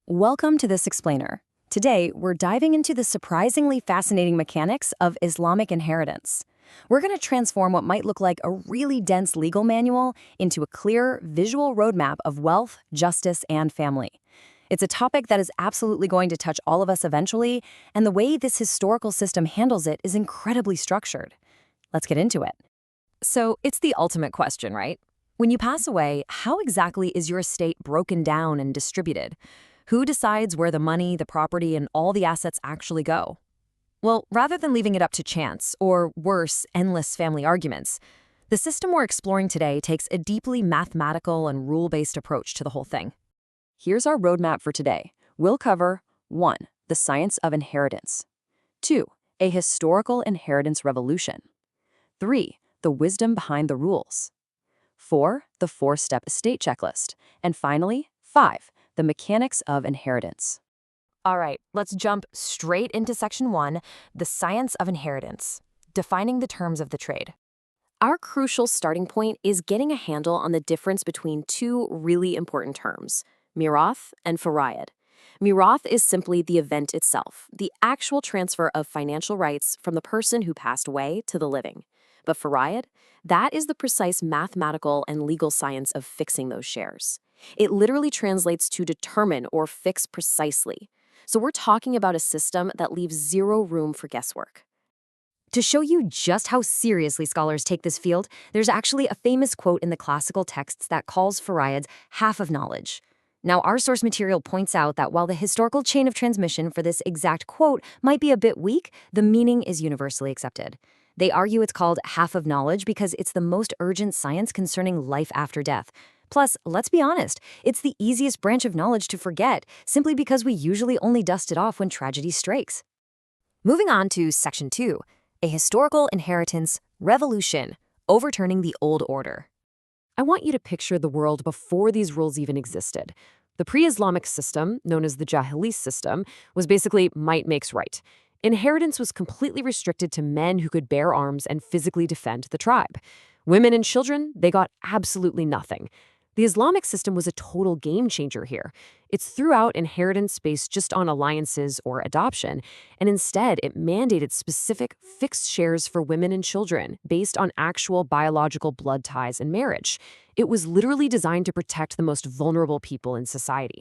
Welcome to this explainer. Today, we're diving into the surprisingly fascinating mechanics of Islamic inheritance. We're going to transform what might look like a really dense legal manual into a clear, visual roadmap of wealth, justice, and family. It's a topic that is absolutely going to touch all of us eventually, and the way this historical system handles it is incredibly structured. Let's get into it. So, it's the ultimate question, right? When you pass away, how exactly is your estate broken down and distributed? Who decides where the money, the property, and all the assets actually go? Well, rather than leaving it up to chance, or worse, endless family arguments, the system we're exploring today takes a deeply mathematical and rule-based approach to the whole thing. Here's our roadmap for today. We'll cover 1. The science of inheritance. 2. A historical inheritance revolution. 3. The wisdom behind the rules. 4. The 4-step estate checklist. And finally, 5. The mechanics of inheritance. All right, let's jump straight into Section 1, the science of inheritance, defining the terms of the trade. Our crucial starting point is getting a handle on the difference between two really important terms, mirath and farayid. Mirath is simply the event itself, the actual transfer of financial rights from the person who passed away to the living. But farayid, that is the precise mathematical and legal science of fixing those shares. It literally translates to determine or fix precisely. So we're talking about a system that leaves zero room for guesswork. To show you just how seriously scholars take this field, there's actually a famous quote in the classical texts that calls farayids half of knowledge. Now, our source material points out that while the historical chain of transmission for this exact quote might be a bit weak, the meaning is universally accepted. They argue it's called half of knowledge because it's the most urgent science concerning life after death. Plus, let's be honest, it's the easiest branch of knowledge to forget, simply because we usually only dust it off when tragedy strikes. Moving on to Section 2, a historical inheritance revolution, overturning the old order. I want you to picture the world before these rules even existed. The pre-Islamic system, known as the Jahili system, was basically might makes right. Inheritance was completely restricted to men who could bear arms and physically defend the tribe. Women and children, they got absolutely nothing. The Islamic system was a total game changer here. It threw out inheritance based just on alliances or adoption, and instead it mandated specific fixed shares for women and children based on actual biological blood ties and marriage. It was literally designed to protect the most vulnerable people in society.